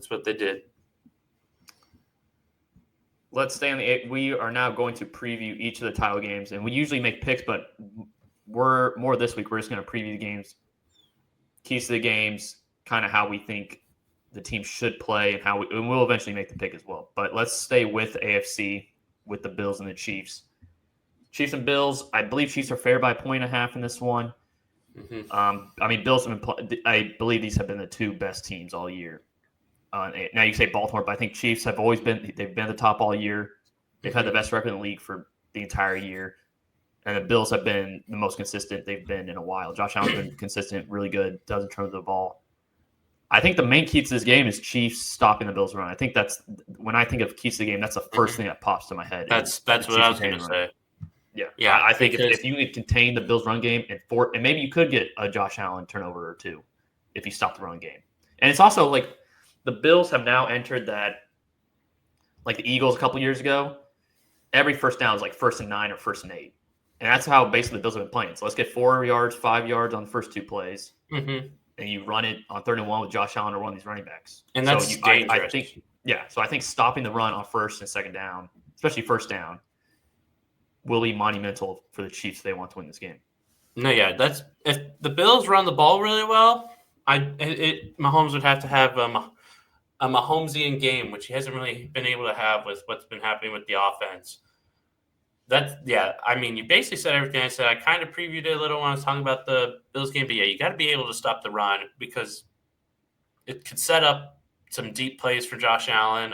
That's what they did. Let's stay on the. We are now going to preview each of the title games, and we usually make picks, but we're more this week. We're just going to preview the games, keys to the games, kind of how we think the team should play, and we'll eventually make the pick as well. But let's stay with AFC with the Bills and the Chiefs. Chiefs and Bills. I believe Chiefs are fair by 1.5 in this one. Mm-hmm. Bills have been. I believe these have been the two best teams all year. Now you say Baltimore, but I think Chiefs have always been. They've been the top all year. They've had the best record in the league for the entire year, and the Bills have been the most consistent they've been in a while. Josh Allen's been consistent, really good, doesn't turn the ball. I think the main key to this game is Chiefs stopping the Bills' run. I think that's when I think of keys to the game. That's the first thing that pops to my head. That's what I was going to say. Yeah. I think if you could contain the Bills' run game and maybe you could get a Josh Allen turnover or two if you stop the run game. And it's also like the Bills have now entered that, like the Eagles a couple years ago. Every first down is like 1st and 9 or 1st and 8, and that's how basically the Bills have been playing. So let's get 4 yards, 5 yards on the first 2 plays. Mm-hmm. And you run it on 3rd and 1 with Josh Allen or one of these running backs. And that's dangerous. I think stopping the run on 1st and 2nd down, especially 1st down, will be monumental for the Chiefs if they want to win this game. No, yeah, that's if the Bills run the ball really well. Mahomes would have to have a Mahomesian game, which he hasn't really been able to have with what's been happening with the offense. You basically said everything I said. I kind of previewed it a little when I was talking about the Bills game, but yeah, you got to be able to stop the run because it could set up some deep plays for Josh Allen.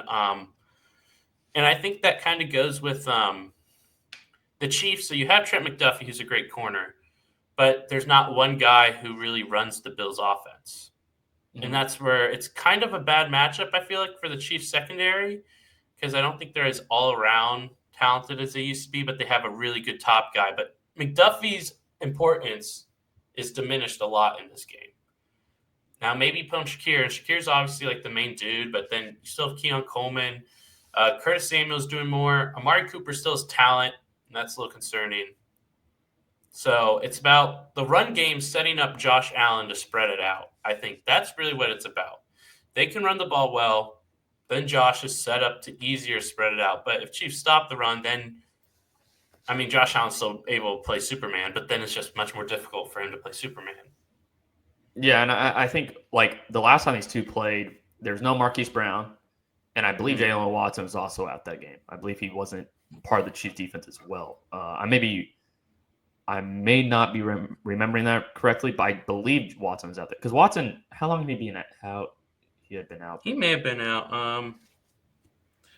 And I think that kind of goes with the Chiefs. So you have Trent McDuffie, who's a great corner, but there's not one guy who really runs the Bills offense. Mm-hmm. And that's where it's kind of a bad matchup, I feel like, for the Chiefs secondary, because I don't think they're as all-around talented as they used to be, but they have a really good top guy. But McDuffie's importance is diminished a lot in this game. Now, maybe put on Shakir, and Shakir's obviously like the main dude, but then you still have Keon Coleman. Curtis Samuel's doing more. Amari Cooper still has talent, and that's a little concerning. So it's about the run game setting up Josh Allen to spread it out. I think that's really what it's about. They can run the ball well. Then Josh is set up to easier spread it out. But if Chiefs stop the run, then, Josh Allen's still able to play Superman, but then it's just much more difficult for him to play Superman. Yeah, and I think, like, the last time these two played, there's no Marquise Brown, and I believe Jalen Watson was also out that game. I believe he wasn't part of the Chiefs defense as well. I may not be remembering that correctly, but I believe Watson was out there. Because Watson, how long had he been out? He had been out. He may have been out.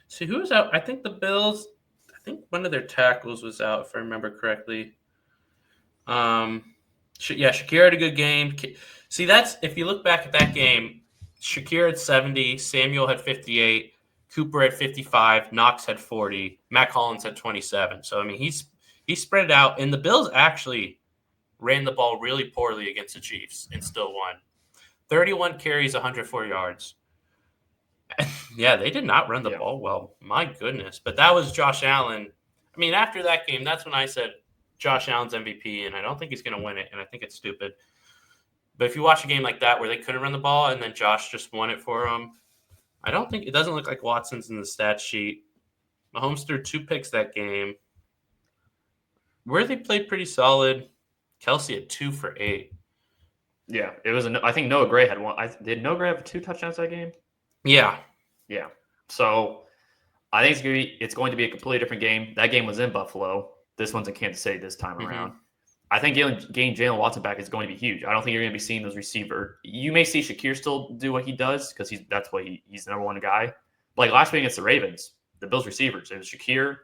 See, who was out? I think the Bills, one of their tackles was out, if I remember correctly. Shakir had a good game. See, that's if you look back at that game, Shakir had 70, Samuel had 58, Cooper had 55, Knox had 40, Mac Hollins had 27. So, he spread it out, and the Bills actually ran the ball really poorly against the Chiefs and still won. 31 carries, 104 yards. Yeah, they did not run the ball well. My goodness. But that was Josh Allen. After that game, that's when I said Josh Allen's MVP, and I don't think he's going to win it, and I think it's stupid. But if you watch a game like that where they couldn't run the ball and then Josh just won it for them, it doesn't look like Watson's in the stat sheet. Mahomes threw 2 picks that game. Worthy played pretty solid. Kelsey had 2 for 8. Yeah, it was. I think Noah Gray had 1. Did Noah Gray have 2 touchdowns that game? Yeah. So I think it's going to be a completely different game. That game was in Buffalo. This one's in Kansas City this time around. I think getting Jalen Watson back is going to be huge. I don't think you're going to be seeing those receivers. You may see Shakir still do what he does because he's the number one guy. But like last week against the Ravens, the Bills receivers, it was Shakir,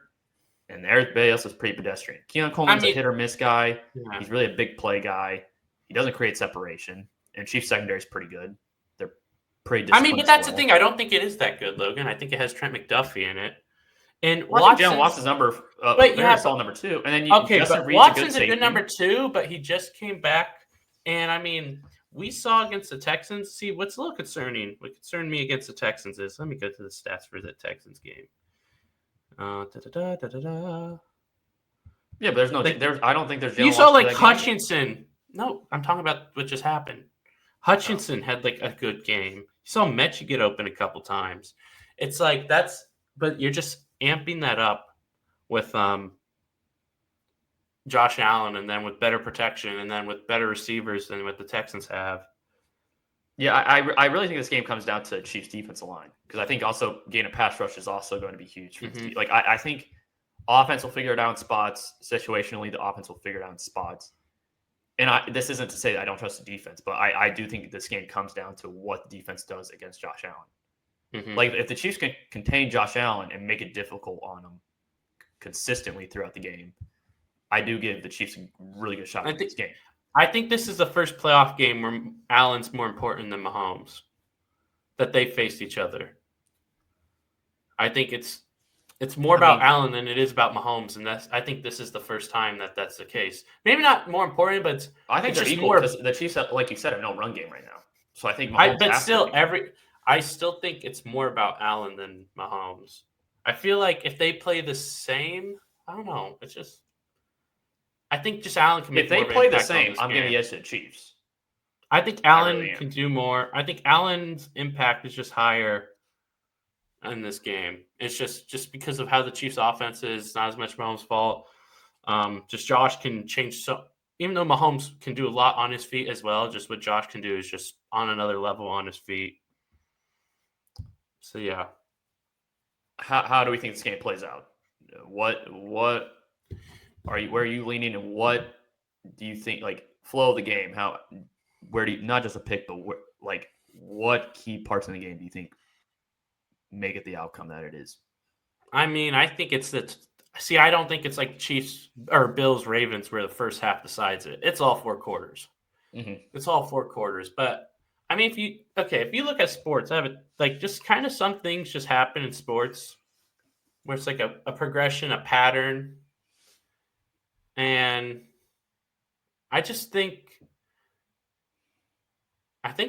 and everybody else was pretty pedestrian. Keon Coleman's a hit or miss guy. Yeah. He's really a big play guy. He doesn't create separation, and Chiefs secondary is pretty good. They're pretty disciplined. But that's the thing. I don't think it is that good, Logan. I think it has Trent McDuffie in it. And Jalen Watson's number, solid number 2. And then Watson's a good number 2, but he just came back. And we saw against the Texans. See, what's a little concerning? What concerned me against the Texans is, let me go to the stats for the Texans game. Yeah, but there's no. I don't think there's. You saw Hutchinson. No, I'm talking about what just happened. Hutchinson had like a good game. You saw Mechie get open a couple times. It's like but you're just amping that up with Josh Allen, and then with better protection, and then with better receivers than what the Texans have. Yeah, I really think this game comes down to Chiefs' defensive line, because I think also gain of pass rush is also going to be huge for the Like I think offense will figure it out in spots. Situationally, the offense will figure it out in spots. And this isn't to say that I don't trust the defense, but I do think this game comes down to what the defense does against Josh Allen. Like if the Chiefs can contain Josh Allen and make it difficult on him consistently throughout the game, I do give the Chiefs a really good shot at this game. I think this is the first playoff game where Allen's more important than Mahomes, that they faced each other. I think it's more about Allen than it is about Mahomes, and I think this is the first time that's the case. Maybe not more important, but I think they're equal because the Chiefs, like you said, have no run game right now. So I think Mahomes I still think it's more about Allen than Mahomes. I feel like if they play the same, I don't know. It's just I think just Allen can make more of an impact. If they play the same, I'm giving the edge to the Chiefs. I think Allen can do more. I think Allen's impact is just higher in this game. It's just because of how the Chiefs' offense is, not as much Mahomes' fault. Just Josh can change. So even though Mahomes can do a lot on his feet as well, just what Josh can do is just on another level on his feet. So yeah. How do we think this game plays out? What where are you leaning, and what do you think, like, flow of the game? Where do you, not just a pick, but what key parts in the game do you think make it the outcome that it is? I mean, I think it's I don't think it's like Chiefs or Bills Ravens where the first half decides it. It's all 4 quarters. It's all 4 quarters. But I mean, if you look at sports, just kind of some things just happen in sports where it's like a progression, a pattern. And I think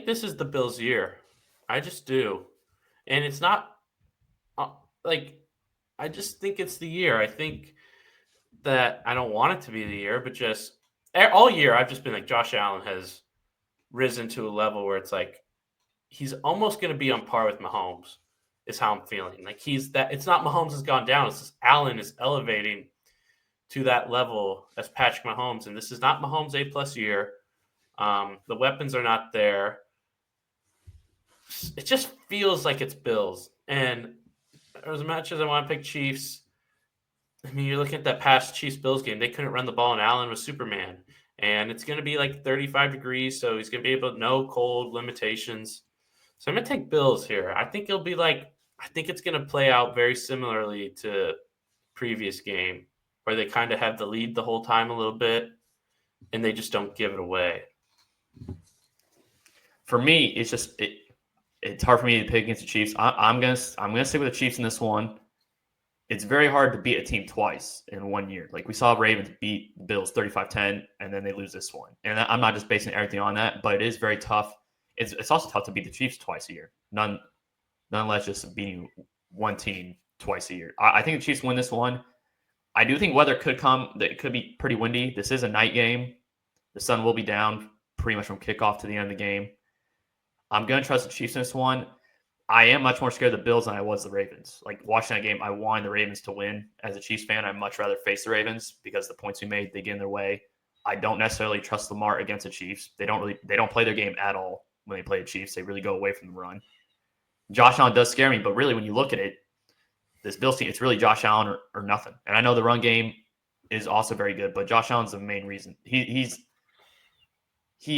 this is the Bills' year. I just do. And it's not I just think it's the year. I think that I don't want it to be the year, but just all year I've just been like, Josh Allen has risen to a level where it's like he's almost going to be on par with Mahomes is how I'm feeling. Like it's not Mahomes has gone down. It's just Allen is elevating to that level as Patrick Mahomes. And this is not Mahomes' A+ year. The weapons are not there. It just feels like it's Bills. And as much as I want to pick Chiefs, I mean, you're looking at that past Chiefs-Bills game. They couldn't run the ball, and Allen was Superman. And it's going to be like 35 degrees, so he's going to be able to no cold limitations. So I'm going to take Bills here. I think it's going to play out very similarly to previous game, where they kind of have the lead the whole time a little bit, and they just don't give it away. For me, it's just it's hard for me to pick against the Chiefs. I'm gonna stick with the Chiefs in this one. It's very hard to beat a team twice in 1 year. Like we saw Ravens beat the Bills 35-10, and then they lose this one. And I'm not just basing everything on that, but it is very tough. It's also tough to beat the Chiefs twice a year. Nonetheless, just beating one team twice a year. I think the Chiefs win this one. I do think weather could come. It could be pretty windy. This is a night game. The sun will be down pretty much from kickoff to the end of the game. I'm going to trust the Chiefs in this one. I am much more scared of the Bills than I was the Ravens. Like, watching that game, I wanted the Ravens to win. As a Chiefs fan, I'd much rather face the Ravens because the points we made, they get in their way. I don't necessarily trust Lamar against the Chiefs. They don't play their game at all when they play the Chiefs. They really go away from the run. Josh Allen does scare me, but really when you look at it, this Bills team, it's really Josh Allen or nothing. And I know the run game is also very good, but Josh Allen's the main reason. He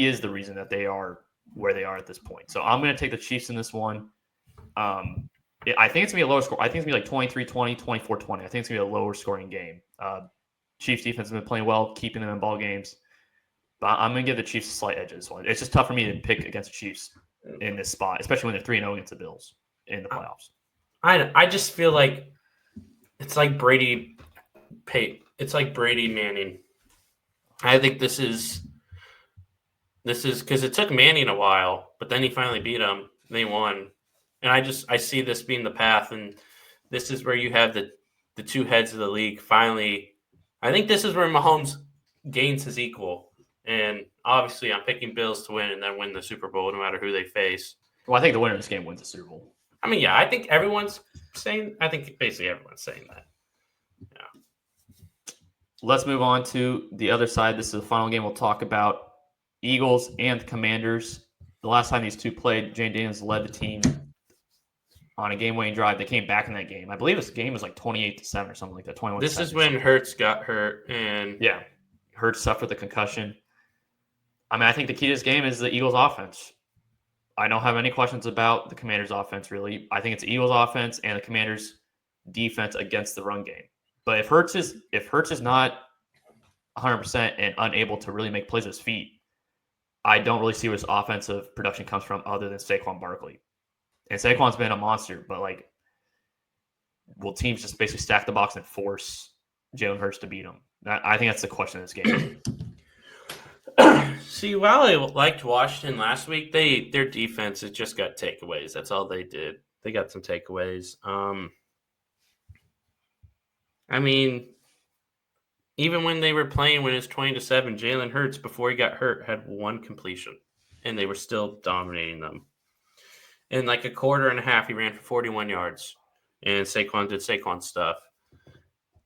is the reason that they are where they are at this point. So I'm going to take the Chiefs in this one. I think it's going to be a lower score. I think it's going to be like 23-20, 24-20. I think it's going to be a lower scoring game. Chiefs defense has been playing well, keeping them in ball games. But I'm going to give the Chiefs a slight edge in this one. It's just tough for me to pick against the Chiefs in this spot, especially when they're 3-0 against the Bills in the playoffs. I just feel like it's like Brady Manning. I think this is because it took Manning a while, but then he finally beat him. They won. And I see this being the path, and this is where you have the two heads of the league finally. I think this is where Mahomes gains his equal, and obviously I'm picking Bills to win and then win the Super Bowl no matter who they face. Well, I think the winner of this game wins the Super Bowl. I mean, yeah, I think basically everyone's saying that. Yeah. Let's move on to the other side. This is the final game we'll talk about. Eagles and Commanders. The last time these two played, Jane Daniels led the team on a game-winning drive. They came back in that game. I believe this game was like 28-7 or something like that. 21. This is when Hurts got hurt, and yeah, Hurts suffered the concussion. I mean, I think the key to this game is the Eagles' offense. I don't have any questions about the Commanders' offense, really. I think it's the Eagles' offense and the Commanders' defense against the run game. But if Hurts is not 100% and unable to really make plays with his feet, I don't really see where his offensive production comes from other than Saquon Barkley. And Saquon's been a monster, but will teams just basically stack the box and force Jalen Hurts to beat them? I think that's the question of this game. See, while I liked Washington last week, their defense has just got takeaways. That's all they did. They got some takeaways. I mean, even when they were playing when it's 20-7, Jalen Hurts, before he got hurt, had one completion, and they were still dominating them. In like a quarter and a half, he ran for 41 yards, and Saquon did Saquon stuff.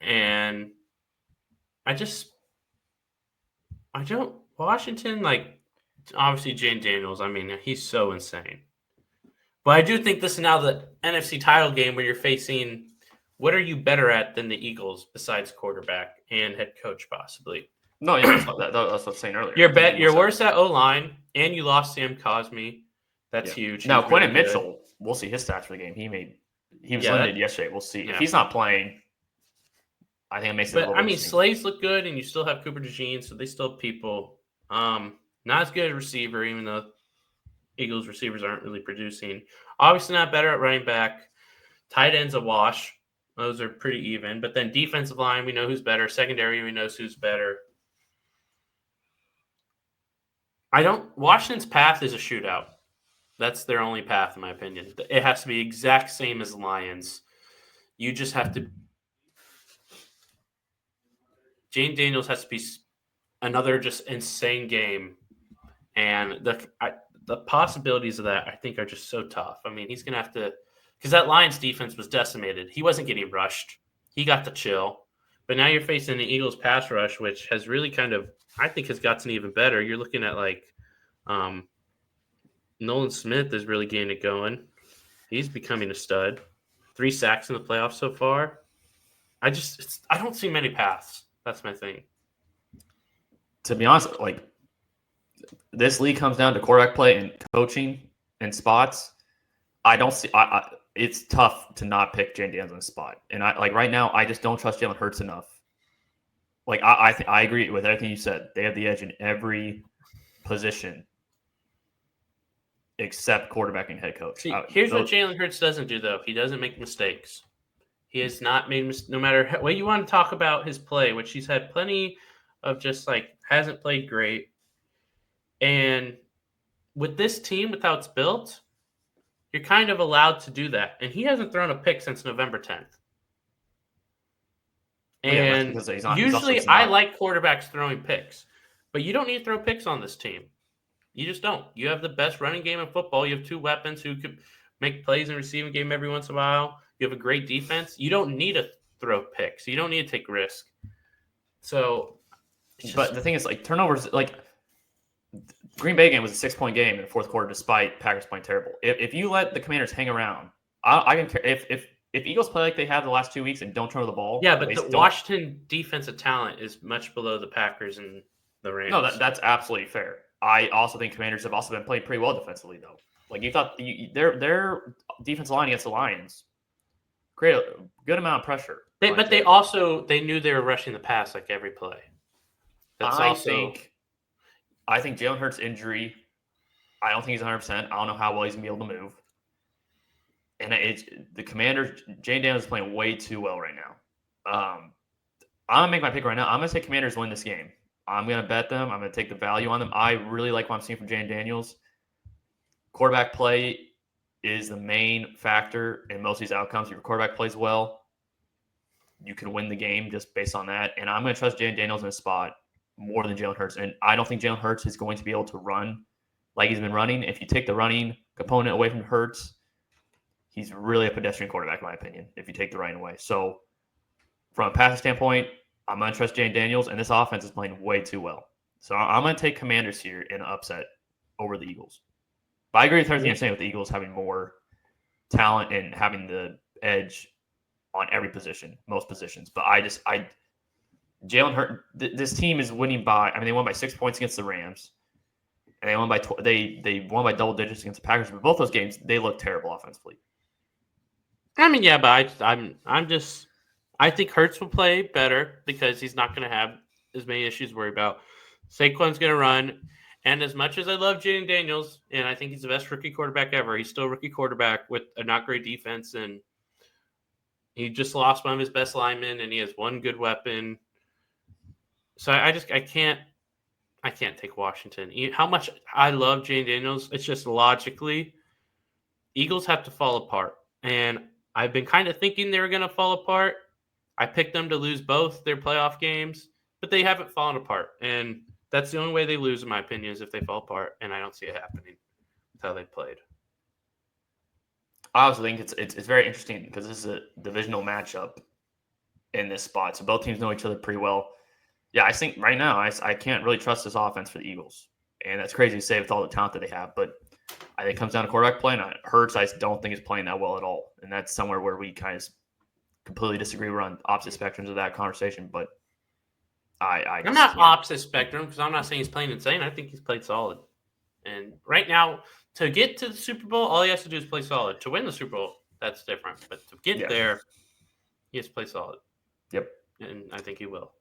And Washington, obviously Jane Daniels, I mean, he's so insane. But I do think this is now the NFC title game where you're facing, what are you better at than the Eagles besides quarterback and head coach possibly? No, yeah, that's what I was saying earlier. You're worse at O-line, and you lost Sam Cosmi. That's huge. Now, Quentin Mitchell, we'll see his stats for the game. He was limited yesterday. We'll see. Yeah. If he's not playing, I think it makes it a little bit. I mean, Slaves look good, and you still have Cooper DeJean, so they still have people. Not as good a receiver, even though Eagles receivers aren't really producing. Obviously not better at running back. Tight end's a wash. Those are pretty even. But then defensive line, we know who's better. Secondary, we know who's better. Washington's path is a shootout. That's their only path, in my opinion. It has to be exact same as Lions. You just have to. Jane Daniels has to be another just insane game, and the possibilities of that I think are just so tough. I mean, he's gonna have to, because that Lions defense was decimated. He wasn't getting rushed. He got to chill, but now you're facing the Eagles pass rush, which has really I think has gotten even better. You're looking at Nolan Smith is really getting it going. He's becoming a stud. 3 sacks in the playoffs so far. I don't see many paths. That's my thing. To be honest, this league comes down to quarterback play and coaching and spots. I don't see. It's tough to not pick Jane Daniels in a spot, and right now I just don't trust Jalen Hurts enough. I agree with everything you said. They have the edge in every position except quarterback and head coach. See, here's what Jalen Hurts doesn't do, though. He doesn't make mistakes. He has not made no matter what you want to talk about his play, which he's had plenty of, just hasn't played great. And with this team, with how it's built, you're kind of allowed to do that. And he hasn't thrown a pick since November 10th. And usually I like quarterbacks throwing picks, but you don't need to throw picks on this team. You just don't. You have the best running game in football. You have 2 weapons who could make plays in the receiving game every once in a while. You have a great defense. You don't need to throw picks. You don't need to take risk. So, but the thing is, turnovers, Green Bay game was a 6-point game in the fourth quarter, despite Packers playing terrible. If you let the Commanders hang around, I can care if Eagles play like they have the last 2 weeks and don't turn over the ball. Yeah, but the Washington defensive talent is much below the Packers and the Rams. No, that's absolutely fair. I also think Commanders have also been playing pretty well defensively, though. You thought their defensive line against the Lions created a good amount of pressure. They knew they were rushing the pass every play. I think Jalen Hurts' injury, I don't think he's 100%. I don't know how well he's going to be able to move. And the Commanders, Jane Daniels is playing way too well right now. I'm going to make my pick right now. I'm going to say Commanders win this game. I'm going to bet them. I'm going to take the value on them. I really like what I'm seeing from Jane Daniels. Quarterback play is the main factor in most of these outcomes. If your quarterback plays well, you can win the game just based on that. And I'm going to trust Jane Daniels in a spot. more than Jalen Hurts. And I don't think Jalen Hurts is going to be able to run like he's been running. If you take the running component away from Hurts, he's really a pedestrian quarterback, in my opinion, if you take the running away. So from a passing standpoint, I'm going to trust Jane Daniels, and this offense is playing way too well. So I'm going to take Commanders here in an upset over the Eagles. But I agree with everything you're saying with the Eagles having more talent and having the edge on every position, most positions. But Jalen Hurts, this team is winning by. I mean, they won by 6 points against the Rams, and they won by they won by double digits against the Packers. But both those games, they look terrible offensively. I mean, yeah, but I think Hurts will play better because he's not going to have as many issues to worry about. Saquon's going to run. And as much as I love Jaden Daniels, and I think he's the best rookie quarterback ever, he's still a rookie quarterback with a not great defense. And he just lost one of his best linemen, and he has one good weapon. So I can't take Washington. How much I love Jaden Daniels, it's just logically, Eagles have to fall apart. And I've been kind of thinking they were going to fall apart. I picked them to lose both their playoff games, but they haven't fallen apart. And that's the only way they lose, in my opinion, is if they fall apart. And I don't see it happening with how they played. I also think it's very interesting because this is a divisional matchup in this spot. So both teams know each other pretty well. Yeah, I think right now I can't really trust this offense for the Eagles. And that's crazy to say with all the talent that they have. But I think it comes down to quarterback play. And Hurts, I don't think is playing that well at all. And that's somewhere where we kind of completely disagree. We're on opposite spectrums of that conversation. But I'm not opposite spectrum because I'm not saying he's playing insane. I think he's played solid. And right now, to get to the Super Bowl, all he has to do is play solid. To win the Super Bowl, that's different. But to get there, he has to play solid. Yep. And I think he will.